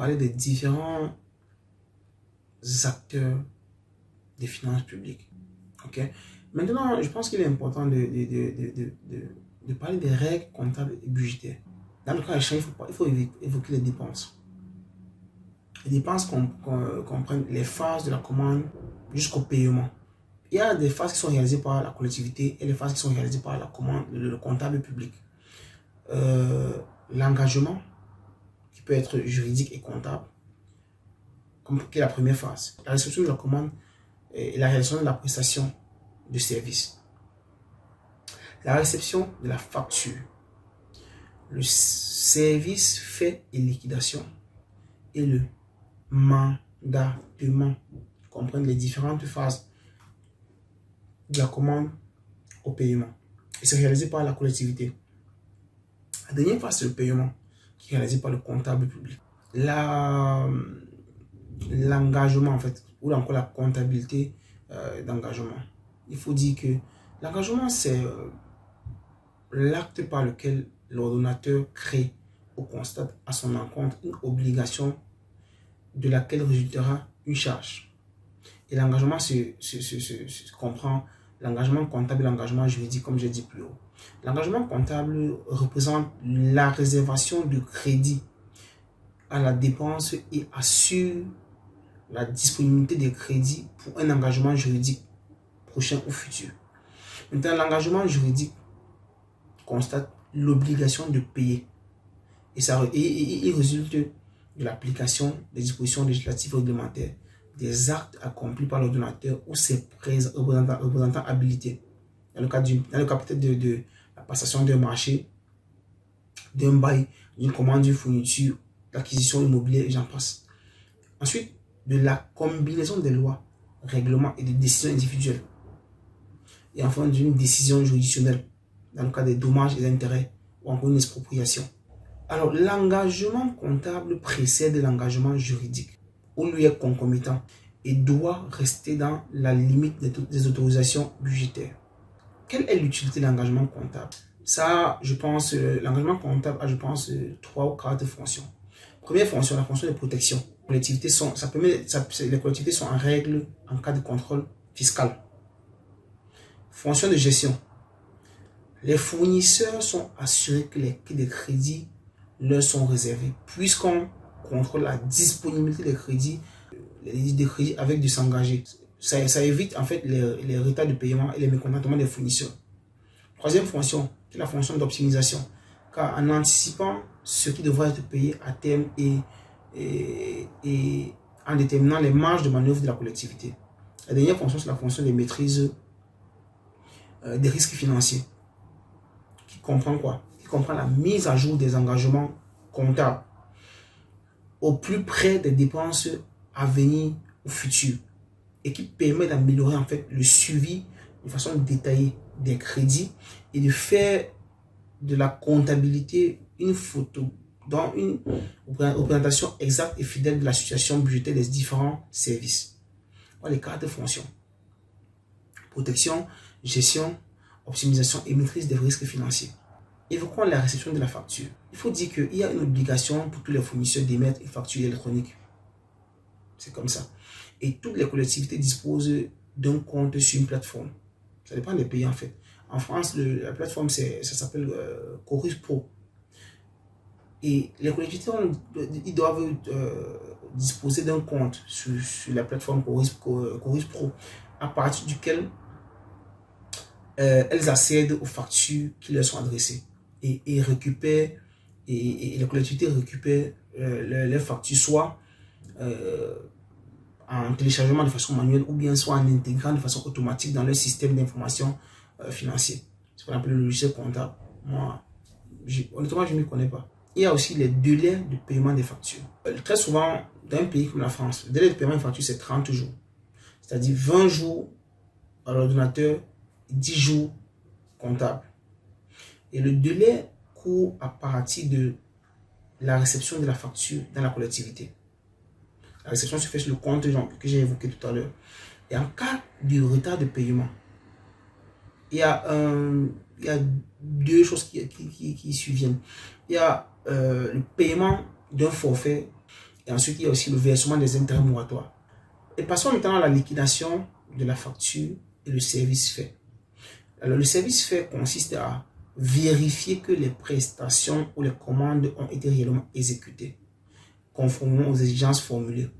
parler des différents acteurs des finances publiques. Ok? Maintenant, je pense qu'il est important de parler des règles comptables et budgétaires. Dans le cas échéant, il faut évoquer les dépenses. Les dépenses comprennent les phases de la commande jusqu'au paiement. Il y a des phases qui sont réalisées par la collectivité et les phases qui sont réalisées par la commande, le comptable public. L'engagement, qui peut être juridique et comptable, qui est la première phase. La réception de la commande et la réalisation de la prestation de service. La réception de la facture. Le service fait et liquidation. Et le mandatement comprennent les différentes phases de la commande au paiement. Et c'est réalisé par la collectivité. La dernière phase, c'est le paiement, qui est réalisé par le comptable public. L'engagement, en fait, ou encore la comptabilité d'engagement. Il faut dire que l'engagement, c'est l'acte par lequel l'ordonnateur crée ou constate à son encontre une obligation de laquelle résultera une charge. Et l'engagement se comprend l'engagement comptable et l'engagement juridique, comme j'ai dit plus haut. L'engagement comptable représente la réservation de crédit à la dépense et assure la disponibilité des crédits pour un engagement juridique prochain ou futur. Maintenant, l'engagement juridique constate l'obligation de payer et il résulte de l'application des dispositions législatives réglementaires, des actes accomplis par l'ordonnateur ou ses représentants habilités. Dans le cas peut-être de la passation d'un marché, d'un bail, d'une commande, d'une fourniture, l'acquisition immobilière et j'en passe. Ensuite, de la combinaison des lois, règlements et des décisions individuelles. Et enfin, d'une décision juridictionnelle, dans le cas des dommages et intérêts ou encore une expropriation. Alors, l'engagement comptable précède l'engagement juridique, ou lui est concomitant et doit rester dans la limite des autorisations budgétaires. Quelle est l'utilité de l'engagement comptable? Ça, je pense, l'engagement comptable a, je pense, 3 ou 4 fonctions. Première fonction, la fonction de protection. Les collectivités sont en règle en cas de contrôle fiscal. Fonction de gestion. Les fournisseurs sont assurés que les quais de crédit leur sont réservés, puisqu'on contrôle la disponibilité des crédits avec de s'engager. Ça évite en fait les retards de paiement et les mécontentements des fournisseurs. Troisième fonction, c'est la fonction d'optimisation, car en anticipant ce qui devra être payé à terme et en déterminant les marges de manœuvre de la collectivité. La dernière fonction, c'est la fonction de maîtrise des risques financiers, qui comprend quoi? Qui comprend la mise à jour des engagements comptables au plus près des dépenses à venir ou futures et qui permet d'améliorer en fait le suivi de façon détaillée des crédits et de faire de la comptabilité une photo dans une représentation exacte et fidèle de la situation budgétaire des différents services. Voilà les 4 fonctions: protection, gestion, optimisation et maîtrise des risques financiers. Évoquons la réception de la facture. Il faut dire qu'il y a une obligation pour tous les fournisseurs d'émettre une facture électronique. C'est comme ça. Et toutes les collectivités disposent d'un compte sur une plateforme. Ça dépend des pays en fait. En France, la plateforme, ça s'appelle Chorus Pro. Et les collectivités, ils doivent disposer d'un compte sur la plateforme Chorus Pro, à partir duquel elles accèdent aux factures qui leur sont adressées. Et récupèrent, et les collectivités récupèrent leurs factures, soit en téléchargement de façon manuelle ou bien soit en intégrant de façon automatique dans leur système d'information financier. C'est ce qu'on appelle le logiciel comptable. Moi, honnêtement, je ne m'y connais pas. Il y a aussi les délais de paiement des factures. Très souvent, dans un pays comme la France, le délai de paiement des factures, c'est 30 jours. C'est-à-dire 20 jours à l'ordinateur, 10 jours comptable. Et le délai court à partir de la réception de la facture dans la collectivité. La réception se fait sur le compte que j'ai évoqué tout à l'heure. Et en cas de retard de paiement, il y a 2 choses qui surviennent. Il y a le paiement d'un forfait Et ensuite, il y a aussi le versement des intérêts moratoires. Et passons maintenant à la liquidation de la facture et le service fait. Alors, le service fait consiste à vérifier que les prestations ou les commandes ont été réellement exécutées, conformément aux exigences formulées.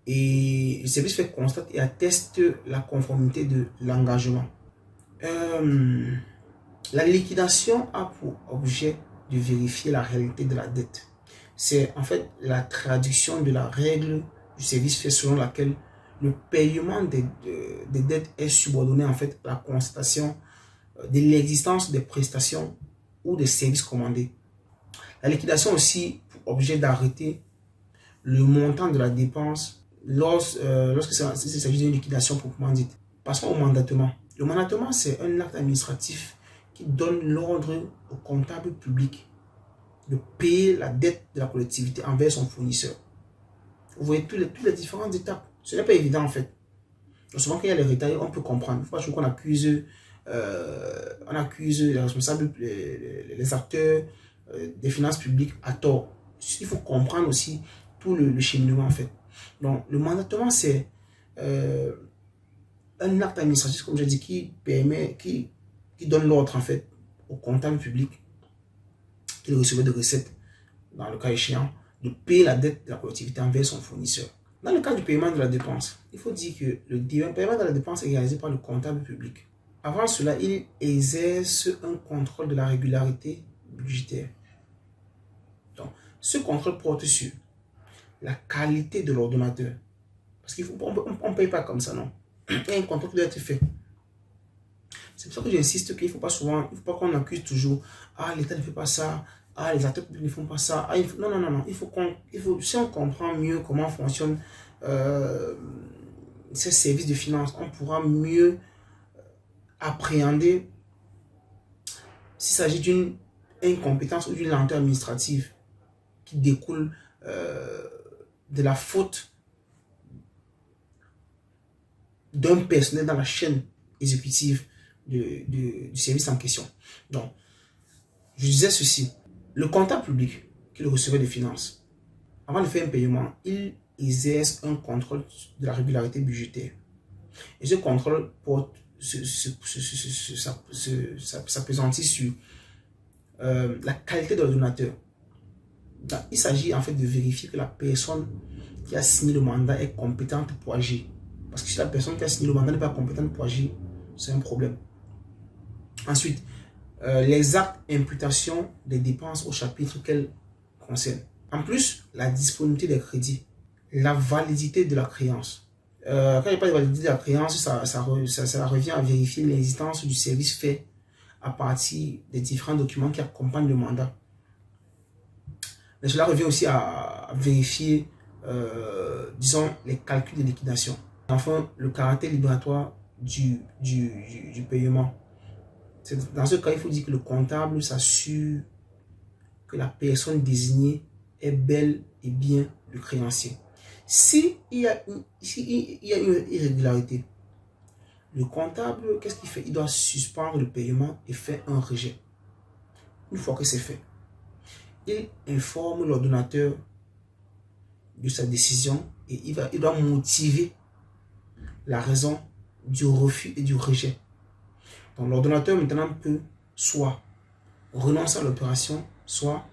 Et le service fait constate et atteste la conformité de l'engagement. La liquidation a pour objet de vérifier la réalité de la dette. C'est en fait la traduction de la règle du service fait selon laquelle le paiement des dettes est subordonné en fait à la constatation de l'existence des prestations ou des services commandés. La liquidation a aussi pour objet d'arrêter le montant de la dépense lorsqu'il s'agit d'une liquidation proprement dite. Passons au mandatement. Le mandatement, c'est un acte administratif qui donne l'ordre au comptable public de payer la dette de la collectivité envers son fournisseur. Vous voyez toutes les différentes étapes. Ce n'est pas évident en fait. Donc, souvent, quand il y a les retards, on peut comprendre. Il faut pas toujours qu'on accuse les responsables, les acteurs des finances publiques à tort. Il faut comprendre aussi tout le cheminement en fait. Donc, le mandatement, c'est un acte administratif, comme je dis, qui donne l'ordre en fait au comptable public qui recevait de recettes, dans le cas échéant, de payer la dette de la collectivité envers son fournisseur. Dans le cas du paiement de la dépense, il faut dire que le paiement de la dépense est réalisé par le comptable public. Avant cela, il exerce un contrôle de la régularité budgétaire. Donc, ce contrôle porte sur la qualité de l'ordonnateur. Parce qu'on ne paye pas comme ça, non. Il y a un contrôle qui doit être fait. C'est pour ça que j'insiste qu'il ne faut pas qu'on accuse toujours, ah, l'État ne fait pas ça, ah, les acteurs publics ne font pas ça. Ah, non. Si on comprend mieux comment fonctionnent ces services de finances, on pourra mieux appréhender s'il s'agit d'une incompétence ou d'une lenteur administrative qui découle de la faute d'un personnel dans la chaîne exécutive du service en question. Donc, je disais ceci. Le comptable public qui le recevait des finances, avant de faire un paiement, il exerce un contrôle de la régularité budgétaire. Et ce contrôle porte s'appesantit sur la qualité de l'ordonnateur. Il s'agit en fait de vérifier que la personne qui a signé le mandat est compétente pour agir. Parce que si la personne qui a signé le mandat n'est pas compétente pour agir, c'est un problème. Ensuite, les actes imputation des dépenses au chapitre qu'elles concernent. En plus, la disponibilité des crédits, la validité de la créance. Quand il n'y a pas de validité de la créance, ça revient à vérifier l'existence du service fait à partir des différents documents qui accompagnent le mandat. Mais cela revient aussi à vérifier, disons, les calculs de liquidation. Enfin, le caractère libératoire du paiement. Dans ce cas, il faut dire que le comptable s'assure que la personne désignée est bel et bien le créancier. S'il y a une irrégularité, le comptable, qu'est-ce qu'il fait? Il doit suspendre le paiement et faire un rejet. Une fois que c'est fait, il informe l'ordonnateur de sa décision et il doit motiver la raison du refus et du rejet. Donc l'ordonnateur maintenant peut soit renoncer à l'opération, soit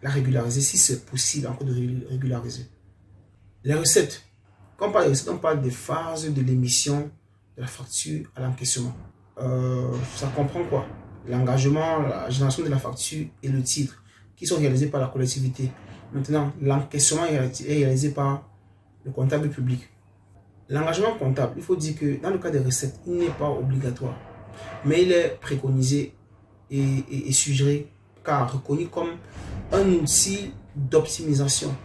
la régulariser si c'est possible encore de régulariser. Les recettes. Quand on parle des recettes, on parle des phases de l'émission de la facture à l'encaissement. Ça comprend quoi? L'engagement, la génération de la facture et le titre qui sont réalisés par la collectivité. Maintenant, l'encaissement est réalisé par le comptable public. L'engagement comptable, il faut dire que dans le cas des recettes, il n'est pas obligatoire, mais il est préconisé et suggéré car reconnu comme un outil d'optimisation.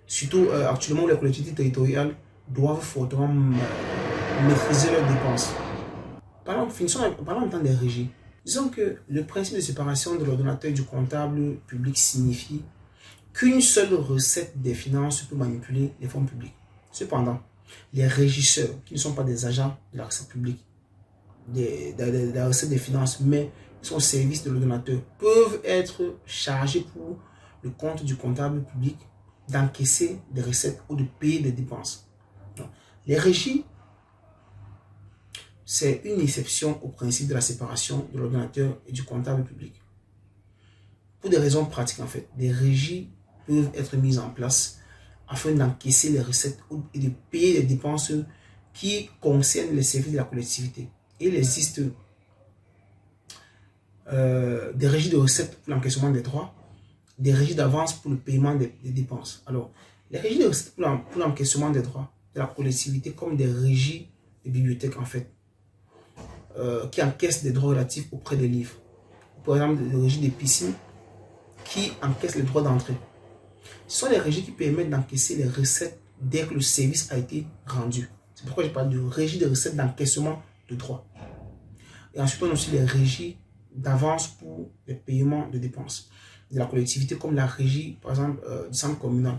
Surtout actuellement où les collectivités territoriales doivent fortement maîtriser leurs dépenses. Parlons maintenant des régies. Disons que le principe de séparation de l'ordonnateur et du comptable public signifie qu'une seule recette des finances peut manipuler les fonds publics. Cependant, les régisseurs, qui ne sont pas des agents de la recette publique, de la recette des finances, mais qui sont au service de l'ordonnateur, peuvent être chargés pour le compte du comptable public d'encaisser des recettes ou de payer des dépenses. Donc, les régies, c'est une exception au principe de la séparation de l'ordonnateur et du comptable public. Pour des raisons pratiques, en fait, des régies peuvent être mises en place afin d'encaisser les recettes et de payer les dépenses qui concernent les services de la collectivité. Et il existe des régies de recettes pour l'encaissement des droits, des régies d'avance pour le paiement des dépenses. Alors, les régies de recettes pour l'encaissement des droits de la collectivité, comme des régies de bibliothèques, en fait, qui encaissent des droits relatifs auprès des livres. Par exemple, des régies des piscines qui encaissent les droits d'entrée. Ce sont les régies qui permettent d'encaisser les recettes dès que le service a été rendu. C'est pourquoi je parle de régie de recettes d'encaissement de droits. Et ensuite, on a aussi les régies d'avance pour les paiements de dépenses de la collectivité, comme la régie, par exemple, du centre communal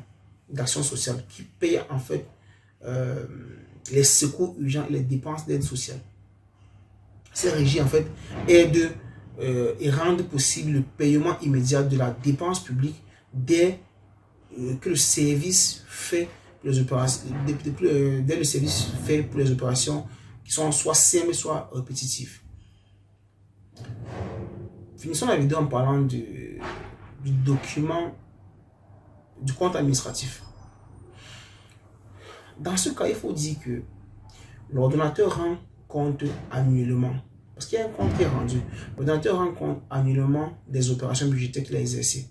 d'action sociale, qui paye en fait les secours urgents et les dépenses d'aide sociale. Ces régies, en fait, aident et rendent possible le paiement immédiat de la dépense publique dès que le service fait pour les opérations, dès le service fait pour les opérations qui sont soit simples, soit répétitives. Finissons la vidéo en parlant du document du compte administratif. Dans ce cas, il faut dire que l'ordonnateur rend compte annuellement. Parce qu'il y a un compte qui est rendu. L'ordonnateur rend compte annuellement des opérations budgétaires qu'il a exercées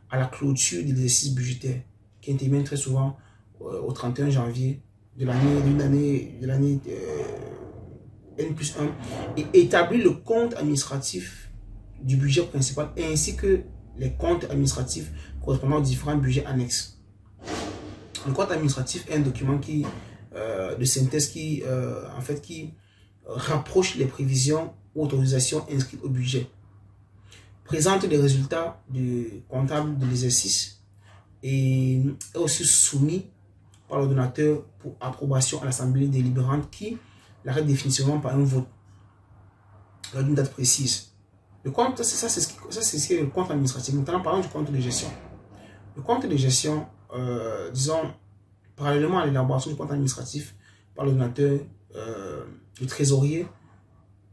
à la clôture de l'exercice budgétaire qui intervient très souvent au 31 janvier de l'année N+1 et établit le compte administratif du budget principal ainsi que les comptes administratifs correspondant aux différents budgets annexes. Le compte administratif est un document de synthèse qui rapproche les prévisions ou autorisations inscrites au budget, présente les résultats du comptable de l'exercice et est aussi soumis par l'ordonnateur pour approbation à l'Assemblée délibérante qui l'arrête définitivement par un vote lors d'une date précise. Le compte, ça c'est ce qu'est le compte administratif. Maintenant, parlons du compte de gestion. Le compte de gestion, disons, parallèlement à l'élaboration du compte administratif par l'ordonnateur, le trésorier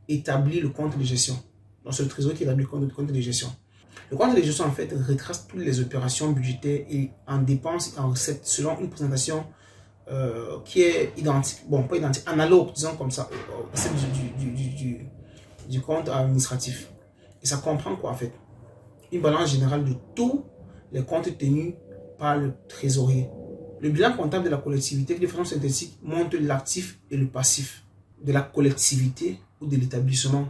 établit le compte de gestion. Donc, c'est le trésorier qui établit le compte de gestion. Le compte de gestion, en fait, retrace toutes les opérations budgétaires et en dépenses et en recettes selon une présentation qui est identique, bon, pas identique, analogue, disons comme ça, celle du compte administratif. Et ça comprend quoi, en fait? Une balance générale de tous les comptes tenus par le trésorier. Le bilan comptable de la collectivité, qui de façon synthétique montre l'actif et le passif de la collectivité ou de l'établissement.